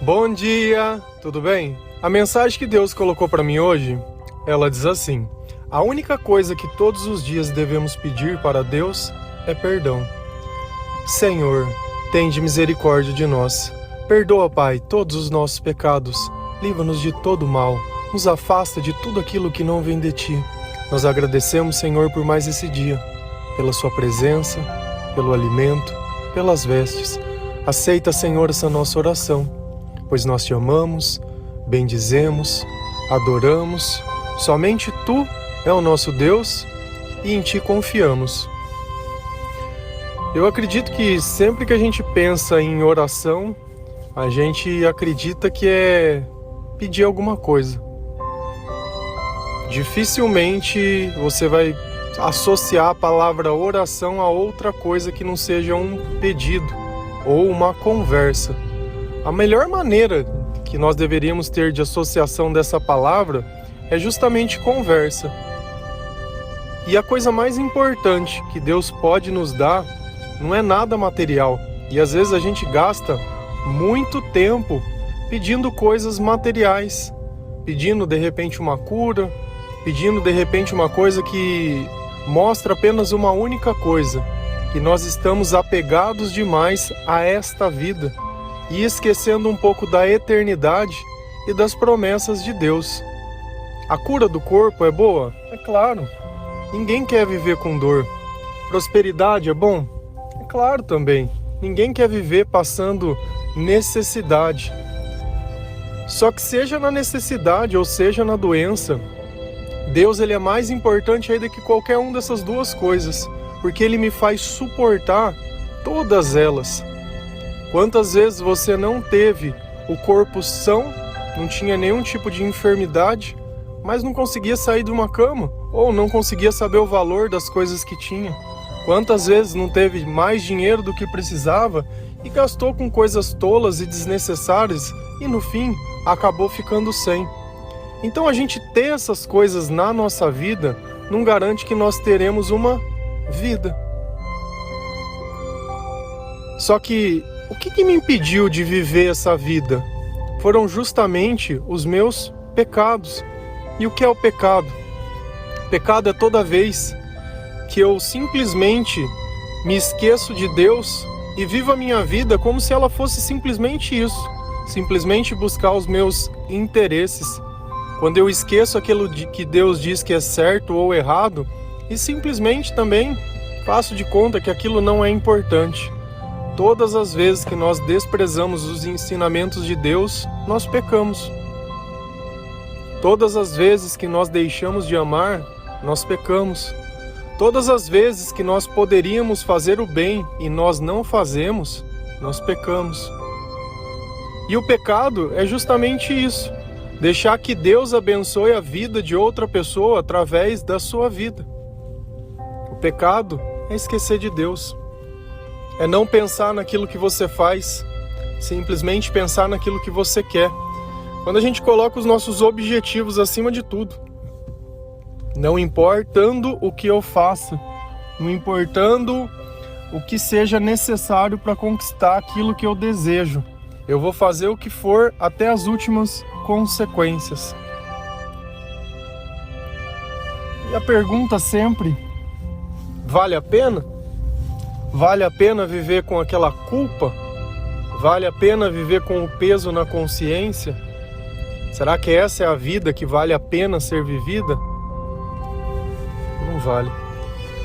Bom dia, tudo bem? A mensagem que Deus colocou para mim hoje, ela diz assim: a única coisa que todos os dias devemos pedir para Deus é perdão. Senhor, tende misericórdia de nós. Perdoa, Pai, todos os nossos pecados. Livra-nos de todo mal. Nos afasta de tudo aquilo que não vem de Ti. Nós agradecemos, Senhor, por mais esse dia, pela Sua presença, pelo alimento, pelas vestes. Aceita, Senhor, essa nossa oração, pois nós Te amamos, bendizemos, adoramos. Somente Tu é o nosso Deus e em Ti confiamos. Eu acredito que sempre que a gente pensa em oração, a gente acredita que é pedir alguma coisa. Dificilmente você vai associar a palavra oração a outra coisa que não seja um pedido ou uma conversa. A melhor maneira que nós deveríamos ter de associação dessa palavra é justamente conversa. E a coisa mais importante que Deus pode nos dar não é nada material. E às vezes a gente gasta muito tempo pedindo coisas materiais, pedindo de repente uma cura, pedindo de repente uma coisa que mostra apenas uma única coisa, que nós estamos apegados demais a esta vida e esquecendo um pouco da eternidade e das promessas de Deus. A cura do corpo é boa? É claro. Ninguém quer viver com dor. Prosperidade é bom? É claro também. Ninguém quer viver passando necessidade. Só que seja na necessidade ou seja na doença, Deus ele é mais importante ainda que qualquer uma dessas duas coisas, porque Ele me faz suportar todas elas. Quantas vezes você não teve o corpo são, não tinha nenhum tipo de enfermidade, mas não conseguia sair de uma cama, ou não conseguia saber o valor das coisas que tinha? Quantas vezes não teve mais dinheiro do que precisava e gastou com coisas tolas e desnecessárias e no fim acabou ficando sem? Então a gente ter essas coisas na nossa vida não garante que nós teremos uma vida. Só que o que me impediu de viver essa vida? Foram justamente os meus pecados. E o que é o pecado? Pecado é toda vez que eu simplesmente me esqueço de Deus e vivo a minha vida como se ela fosse simplesmente isso, simplesmente buscar os meus interesses. Quando eu esqueço aquilo que Deus diz que é certo ou errado e simplesmente também faço de conta que aquilo não é importante. Todas as vezes que nós desprezamos os ensinamentos de Deus, nós pecamos. Todas as vezes que nós deixamos de amar, nós pecamos. Todas as vezes que nós poderíamos fazer o bem e nós não fazemos, nós pecamos. E o pecado é justamente isso. Deixar que Deus abençoe a vida de outra pessoa através da sua vida. O pecado é esquecer de Deus. É não pensar naquilo que você faz, simplesmente pensar naquilo que você quer. Quando a gente coloca os nossos objetivos acima de tudo, não importando o que eu faça, não importando o que seja necessário para conquistar aquilo que eu desejo, eu vou fazer o que for até as últimas consequências. E a pergunta sempre: vale a pena? Vale a pena viver com aquela culpa? Vale a pena viver com o peso na consciência? Será que essa é a vida que vale a pena ser vivida? Não vale.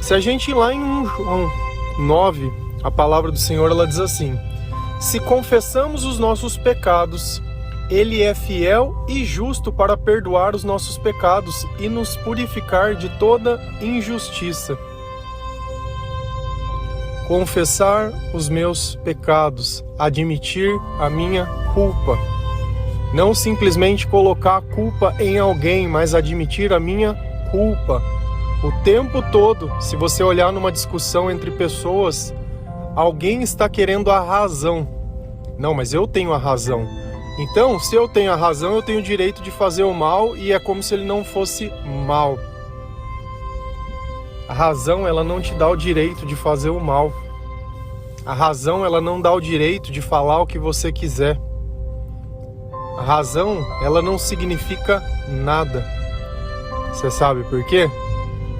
Se a gente ir lá em João 9, a palavra do Senhor ela diz assim: se confessamos os nossos pecados, Ele é fiel e justo para perdoar os nossos pecados e nos purificar de toda injustiça. Confessar os meus pecados, admitir a minha culpa. Não simplesmente colocar a culpa em alguém, mas admitir a minha culpa. O tempo todo, se você olhar numa discussão entre pessoas, alguém está querendo a razão. Não, mas eu tenho a razão. Então, se eu tenho a razão, eu tenho o direito de fazer o mal e é como se ele não fosse mal. A razão, ela não te dá o direito de fazer o mal. A razão, ela não dá o direito de falar o que você quiser. A razão, ela não significa nada. Você sabe por quê?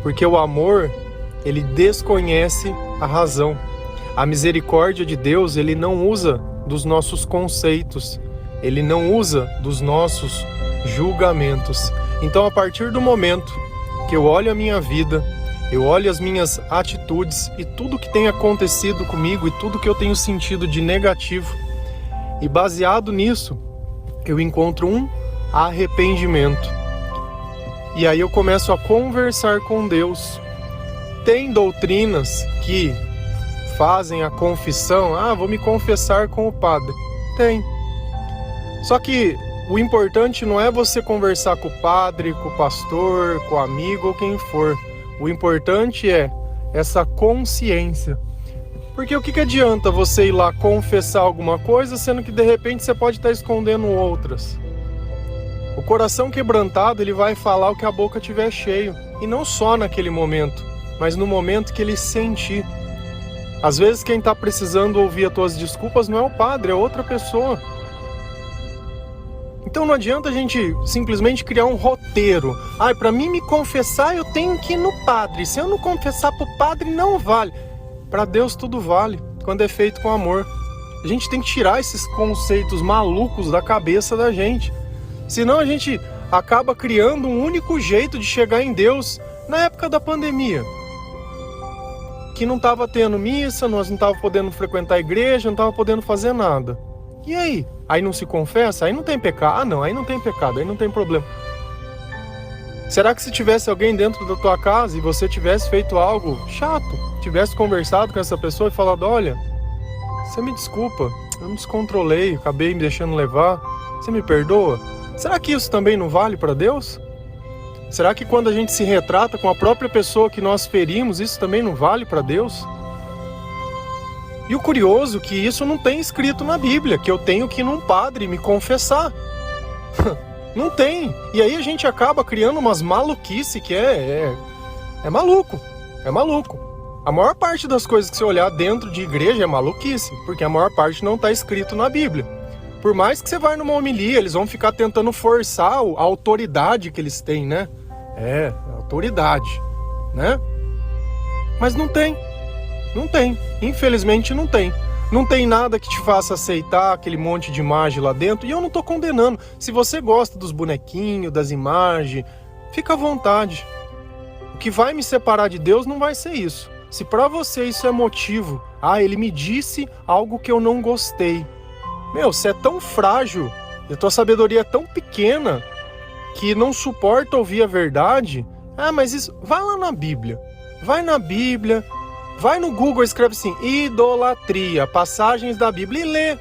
Porque o amor, ele desconhece a razão. A misericórdia de Deus, ele não usa dos nossos conceitos. Ele não usa dos nossos julgamentos. Então, a partir do momento que eu olho a minha vida, eu olho as minhas atitudes e tudo que tem acontecido comigo e tudo que eu tenho sentido de negativo, e baseado nisso, eu encontro um arrependimento. E aí eu começo a conversar com Deus. Tem doutrinas que fazem a confissão, vou me confessar com o padre. Tem. Só que o importante não é você conversar com o padre, com o pastor, com o amigo ou quem for. O importante é essa consciência. Porque o que adianta você ir lá confessar alguma coisa, sendo que de repente você pode estar escondendo outras? O coração quebrantado, ele vai falar o que a boca tiver cheio. E não só naquele momento, mas no momento que ele sentir. Às vezes quem está precisando ouvir as tuas desculpas não é o padre, é outra pessoa. Então não adianta a gente simplesmente criar um roteiro. Para mim me confessar eu tenho que ir no padre. Se eu não confessar pro padre não vale. Para Deus tudo vale, quando é feito com amor. A gente tem que tirar esses conceitos malucos da cabeça da gente. Senão a gente acaba criando um único jeito de chegar em Deus na época da pandemia. Que não estava tendo missa, nós não estávamos podendo frequentar a igreja, não estava podendo fazer nada. E aí? Aí não se confessa? Aí não tem pecado? Não, aí não tem pecado, aí não tem problema. Será que se tivesse alguém dentro da tua casa e você tivesse feito algo chato, tivesse conversado com essa pessoa e falado, olha, você me desculpa, eu me descontrolei, acabei me deixando levar, você me perdoa? Será que isso também não vale para Deus? Será que quando a gente se retrata com a própria pessoa que nós ferimos, isso também não vale para Deus? E o curioso é que isso não tem escrito na Bíblia, que eu tenho que ir num padre me confessar. Não tem. E aí a gente acaba criando umas maluquices que é maluco. É maluco. A maior parte das coisas que você olhar dentro de igreja é maluquice, porque a maior parte não está escrito na Bíblia. Por mais que você vá numa homilia, eles vão ficar tentando forçar a autoridade que eles têm, né? Autoridade, né? Mas não tem. Não tem. Infelizmente não tem. Não tem nada que te faça aceitar aquele monte de imagem lá dentro. E eu não tô condenando. Se você gosta dos bonequinhos, das imagens, fica à vontade. O que vai me separar de Deus não vai ser isso. Se pra você isso é motivo, ele me disse algo que eu não gostei. Você é tão frágil, a tua sabedoria é tão pequena, que não suporta ouvir a verdade. Mas isso, vai lá na Bíblia. Vai na Bíblia, vai no Google, escreve assim, idolatria, passagens da Bíblia e lê.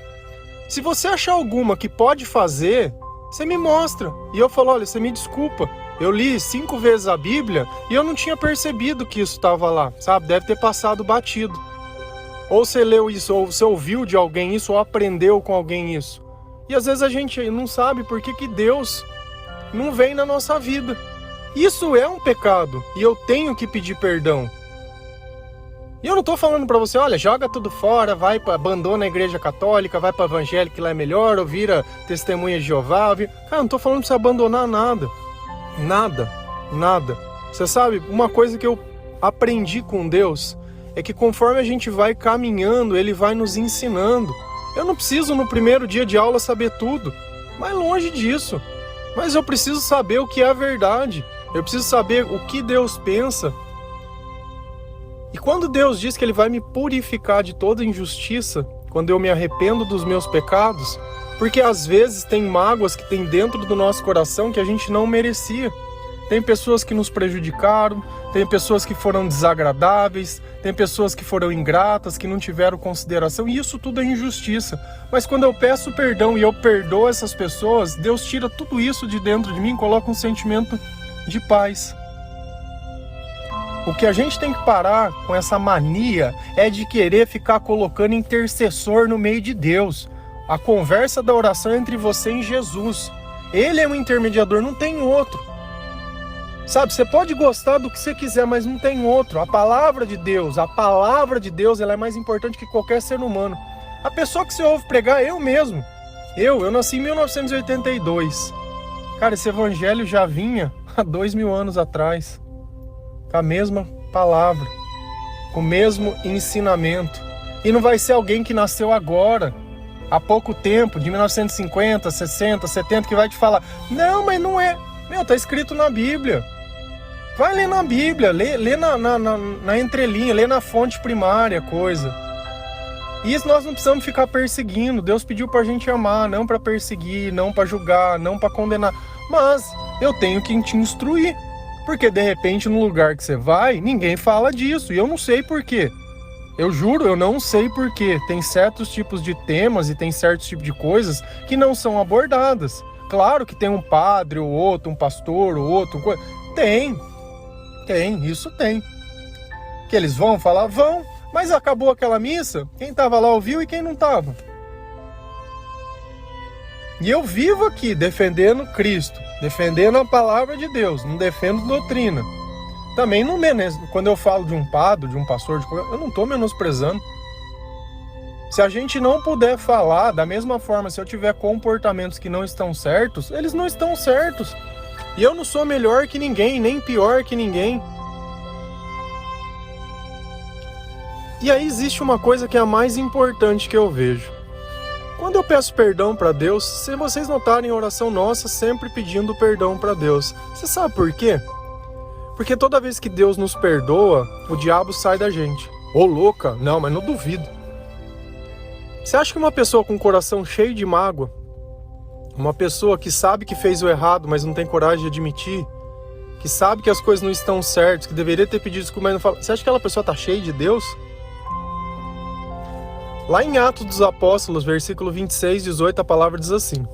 Se você achar alguma que pode fazer, você me mostra. E eu falo, olha, você me desculpa, eu li 5 vezes a Bíblia e eu não tinha percebido que isso estava lá, sabe? Deve ter passado batido. Ou você leu isso, ou você ouviu de alguém isso, ou aprendeu com alguém isso. E às vezes a gente não sabe por que Deus não vem na nossa vida. Isso é um pecado e eu tenho que pedir perdão. E eu não tô falando pra você, olha, joga tudo fora, abandona a igreja católica, vai pra evangélica que lá é melhor, ou vira testemunha de Jeová. Cara, eu não tô falando pra você abandonar nada. Nada. Você sabe, uma coisa que eu aprendi com Deus é que conforme a gente vai caminhando, Ele vai nos ensinando. Eu não preciso no primeiro dia de aula saber tudo, mas longe disso. Mas eu preciso saber o que é a verdade. Eu preciso saber o que Deus pensa. E quando Deus diz que Ele vai me purificar de toda injustiça, quando eu me arrependo dos meus pecados, porque às vezes tem mágoas que tem dentro do nosso coração que a gente não merecia. Tem pessoas que nos prejudicaram, tem pessoas que foram desagradáveis, tem pessoas que foram ingratas, que não tiveram consideração, e isso tudo é injustiça. Mas quando eu peço perdão e eu perdoo essas pessoas, Deus tira tudo isso de dentro de mim e coloca um sentimento de paz. O que a gente tem que parar com essa mania é de querer ficar colocando intercessor no meio de Deus. A conversa da oração é entre você e Jesus. Ele é um intermediador, não tem outro. Sabe, você pode gostar do que você quiser, mas não tem outro. A palavra de Deus, ela é mais importante que qualquer ser humano. A pessoa que você ouve pregar, eu mesmo. Eu nasci em 1982. Cara, esse evangelho já vinha há 2000 anos atrás, com a mesma palavra, com o mesmo ensinamento. E não vai ser alguém que nasceu agora, há pouco tempo, de 1950, 60, 70, que vai te falar, não, mas não é. Meu, tá escrito na Bíblia. Vai ler na Bíblia, lê na entrelinha, lê na fonte primária a coisa. E isso nós não precisamos ficar perseguindo. Deus pediu pra gente amar, não pra perseguir, não pra julgar, não pra condenar. Mas eu tenho que te instruir. Porque de repente no lugar que você vai, ninguém fala disso. E eu não sei por quê. Eu juro, eu não sei por quê. Tem certos tipos de temas e tem certos tipos de coisas que não são abordadas. Claro que tem um padre ou outro, um pastor ou outro. Tem, isso tem. Que eles vão falar? Vão. Mas acabou aquela missa, quem estava lá ouviu e quem não estava. E eu vivo aqui defendendo Cristo, defendendo a palavra de Deus, não defendo doutrina. Também não quando eu falo de um padre, de um pastor, eu não estou menosprezando. Se a gente não puder falar, da mesma forma, se eu tiver comportamentos que não estão certos, eles não estão certos. E eu não sou melhor que ninguém, nem pior que ninguém. E aí existe uma coisa que é a mais importante que eu vejo. Quando eu peço perdão para Deus, se vocês notarem a oração nossa, sempre pedindo perdão para Deus. Você sabe por quê? Porque toda vez que Deus nos perdoa, o diabo sai da gente. Ô louca, não, mas não duvido. Você acha que uma pessoa com o coração cheio de mágoa, uma pessoa que sabe que fez o errado, mas não tem coragem de admitir, que sabe que as coisas não estão certas, que deveria ter pedido desculpa, mas não fala, você acha que aquela pessoa está cheia de Deus? Lá em Atos dos Apóstolos, versículo 26, 18, a palavra diz assim: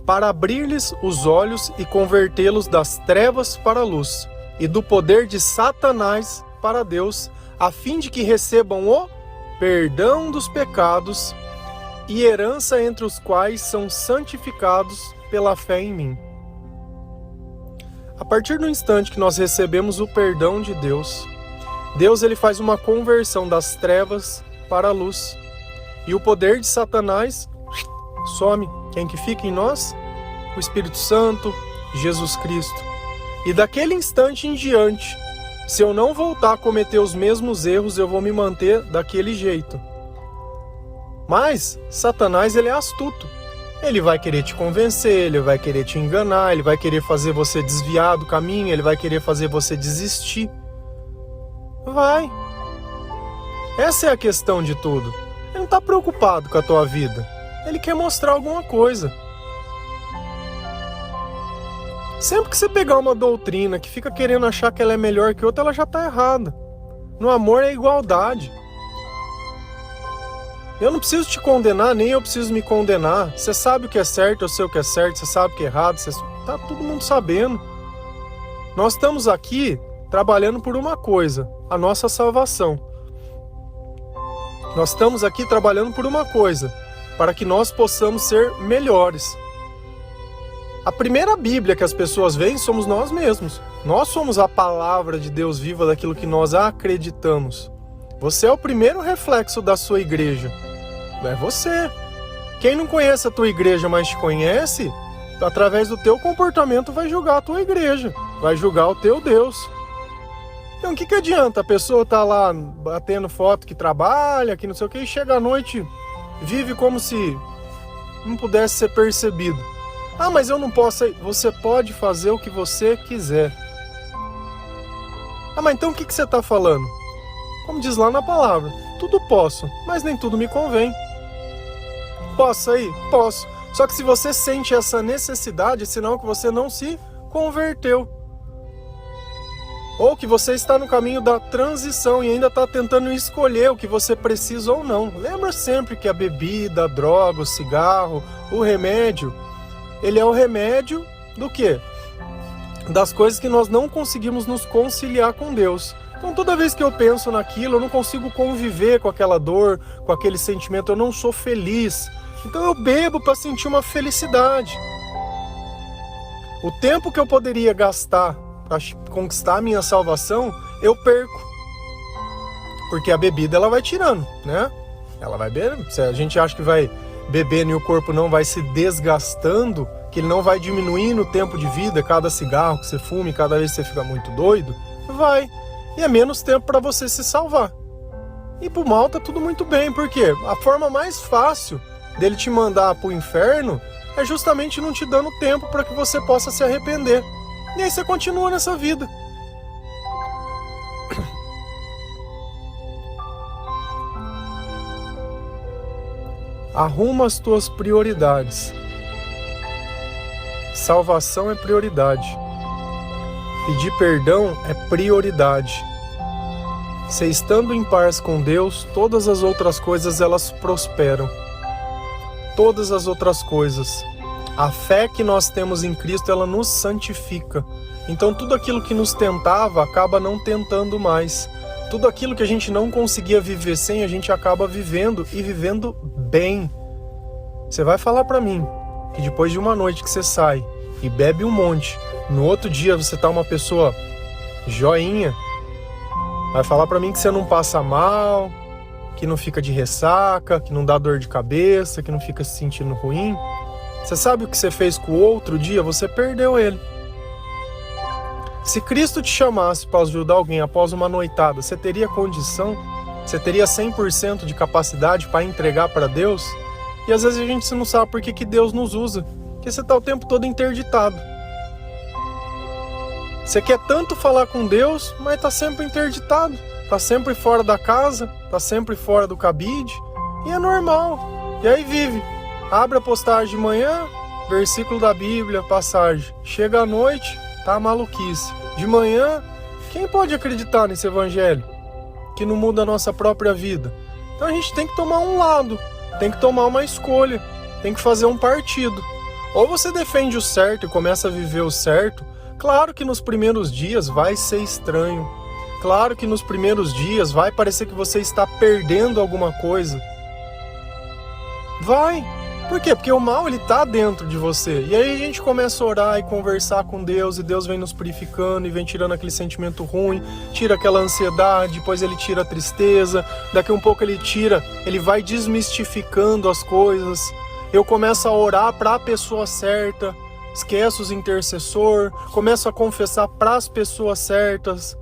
para abrir-lhes os olhos e convertê-los das trevas para a luz, e do poder de Satanás para Deus, a fim de que recebam o perdão dos pecados e herança entre os quais são santificados pela fé em mim. A partir do instante que nós recebemos o perdão de Deus, Deus ele faz uma conversão das trevas para a luz. E o poder de Satanás some. Quem que fica em nós? O Espírito Santo, Jesus Cristo. E daquele instante em diante, se eu não voltar a cometer os mesmos erros, eu vou me manter daquele jeito. Mas Satanás ele é astuto. Ele vai querer te convencer, ele vai querer te enganar, ele vai querer fazer você desviar do caminho, ele vai querer fazer você desistir. Vai. Essa é a questão de tudo. Ele não está preocupado com a tua vida. Ele quer mostrar alguma coisa. Sempre que você pegar uma doutrina que fica querendo achar que ela é melhor que outra, ela já está errada. No amor é igualdade. Eu não preciso te condenar, nem eu preciso me condenar. Você sabe o que é certo, eu sei o que é certo, você sabe o que é errado, tá todo mundo sabendo. Nós estamos aqui trabalhando por uma coisa, a nossa salvação. Nós estamos aqui trabalhando por uma coisa, para que nós possamos ser melhores. A primeira Bíblia que as pessoas veem somos nós mesmos. Nós somos a palavra de Deus viva daquilo que nós acreditamos. Você é o primeiro reflexo da sua igreja. É você. Quem não conhece a tua igreja, mas te conhece, através do teu comportamento vai julgar a tua igreja, vai julgar o teu Deus. Então o que adianta a pessoa estar lá batendo foto que trabalha, que não sei o que, e chega à noite, vive como se não pudesse ser percebido. Ah, mas eu não posso. Você pode fazer o que você quiser. Ah, mas então o que você está falando? Como diz lá na palavra, tudo posso, mas nem tudo me convém. Posso sair? Posso. Só que se você sente essa necessidade, é sinal que você não se converteu. Ou que você está no caminho da transição e ainda está tentando escolher o que você precisa ou não. Lembra sempre que a bebida, a droga, o cigarro, o remédio, ele é o remédio do quê? Das coisas que nós não conseguimos nos conciliar com Deus. Então toda vez que eu penso naquilo, eu não consigo conviver com aquela dor, com aquele sentimento, eu não sou feliz. Então eu bebo para sentir uma felicidade. O tempo que eu poderia gastar para conquistar a minha salvação, eu perco. Porque a bebida ela vai tirando, né? Ela vai beber. Se a gente acha que vai bebendo e o corpo não vai se desgastando, que ele não vai diminuindo o tempo de vida, cada cigarro que você fuma, cada vez que você fica muito doido, vai. E é menos tempo para você se salvar. E pro mal tá tudo muito bem, porque a forma mais fácil dele te mandar pro inferno é justamente não te dando tempo para que você possa se arrepender. E aí você continua nessa vida. Arruma as tuas prioridades. Salvação é prioridade. Pedir perdão é prioridade. Você estando em paz com Deus, todas as outras coisas elas prosperam. Todas as outras coisas. A fé que nós temos em Cristo, ela nos santifica. Então tudo aquilo que nos tentava acaba não tentando mais. Tudo aquilo que a gente não conseguia viver sem, a gente acaba vivendo e vivendo bem. Você vai falar pra mim que depois de uma noite que você sai e bebe um monte, no outro dia você tá uma pessoa joinha, vai falar pra mim que você não passa mal, que não fica de ressaca, que não dá dor de cabeça, que não fica se sentindo ruim. Você sabe o que você fez com o outro dia? Você perdeu ele. Se Cristo te chamasse para ajudar alguém após uma noitada, você teria condição? Você teria 100% de capacidade para entregar para Deus? E às vezes a gente não sabe por que Deus nos usa. Porque você está o tempo todo interditado. Você quer tanto falar com Deus, mas está sempre interditado. Está sempre fora da casa, está sempre fora do cabide. E é normal. E aí vive. Abre a postagem de manhã, versículo da Bíblia, passagem. Chega à noite, tá maluquice. De manhã, quem pode acreditar nesse evangelho? Que não muda a nossa própria vida. Então a gente tem que tomar um lado. Tem que tomar uma escolha. Tem que fazer um partido. Ou você defende o certo e começa a viver o certo. Claro que nos primeiros dias vai ser estranho. Claro que nos primeiros dias vai parecer que você está perdendo alguma coisa. Vai. Por quê? Porque o mal ele tá dentro de você. E aí a gente começa a orar e conversar com Deus, e Deus vem nos purificando e vem tirando aquele sentimento ruim, tira aquela ansiedade, depois ele tira a tristeza, daqui a um pouco ele vai desmistificando as coisas. Eu começo a orar para a pessoa certa, esqueço os intercessor, começo a confessar para as pessoas certas.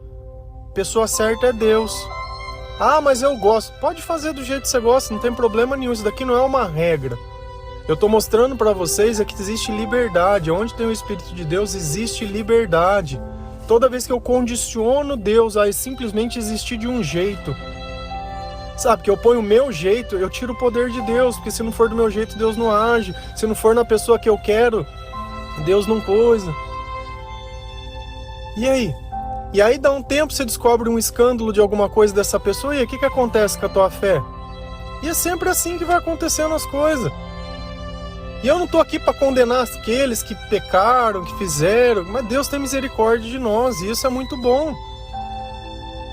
Pessoa certa é Deus. Ah, mas eu gosto. Pode fazer do jeito que você gosta, não tem problema nenhum. Isso daqui não é uma regra. Eu estou mostrando para vocês que existe liberdade. Onde tem o Espírito de Deus, existe liberdade. Toda vez que eu condiciono Deus a simplesmente existir de um jeito, sabe, que eu ponho o meu jeito, eu tiro o poder de Deus. Porque se não for do meu jeito, Deus não age. Se não for na pessoa que eu quero, Deus não coisa. E aí? E aí dá um tempo, você descobre um escândalo de alguma coisa dessa pessoa, e aí o que acontece com a tua fé? E é sempre assim que vai acontecendo as coisas. E eu não estou aqui para condenar aqueles que pecaram, que fizeram, mas Deus tem misericórdia de nós, e isso é muito bom.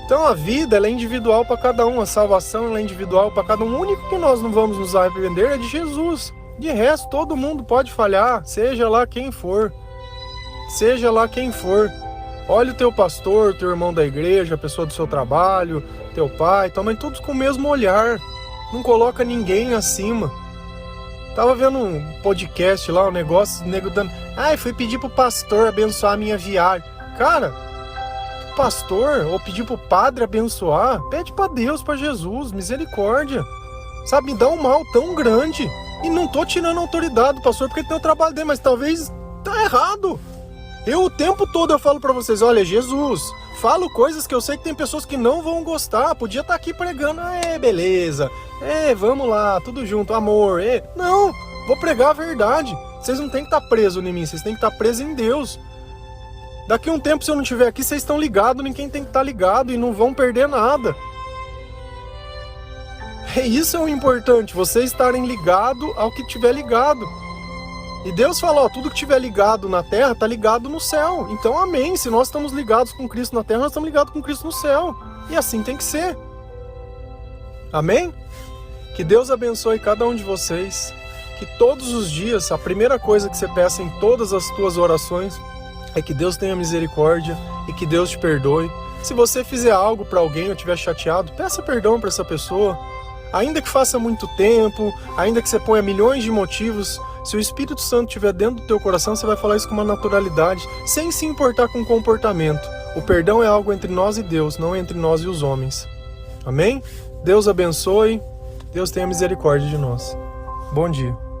Então a vida ela é individual para cada um, a salvação ela é individual para cada um. O único que nós não vamos nos arrepender é de Jesus. De resto, todo mundo pode falhar, seja lá quem for. Seja lá quem for. Olha o teu pastor, teu irmão da igreja, a pessoa do seu trabalho, teu pai, tua mãe, todos com o mesmo olhar. Não coloca ninguém acima. Tava vendo um podcast lá, um negócio, o nego dando... eu fui pedir pro pastor abençoar a minha viagem. Cara, pastor, ou pedir pro padre abençoar, pede pra Deus, pra Jesus, misericórdia. Sabe, me dá um mal tão grande. E não tô tirando a autoridade do pastor, porque ele tem o trabalho dele, mas talvez tá errado. Eu o tempo todo eu falo pra vocês, olha, Jesus, falo coisas que eu sei que tem pessoas que não vão gostar, podia estar aqui pregando, beleza, vamos lá, tudo junto, amor, não, vou pregar a verdade, vocês não tem que estar presos em mim, vocês têm que estar presos em Deus. Daqui a um tempo, se eu não estiver aqui, vocês estão ligados em quem tem que estar ligado e não vão perder nada. Isso é o importante, vocês estarem ligados ao que tiver ligado. E Deus fala, tudo que estiver ligado na terra está ligado no céu. Então amém, se nós estamos ligados com Cristo na terra, nós estamos ligados com Cristo no céu. E assim tem que ser. Amém? Que Deus abençoe cada um de vocês. Que todos os dias, a primeira coisa que você peça em todas as tuas orações é que Deus tenha misericórdia e que Deus te perdoe. Se você fizer algo para alguém ou estiver chateado, peça perdão para essa pessoa. Ainda que faça muito tempo, ainda que você ponha milhões de motivos, se o Espírito Santo estiver dentro do teu coração, você vai falar isso com uma naturalidade, sem se importar com o comportamento. O perdão é algo entre nós e Deus, não entre nós e os homens. Amém? Deus abençoe, Deus tenha misericórdia de nós. Bom dia.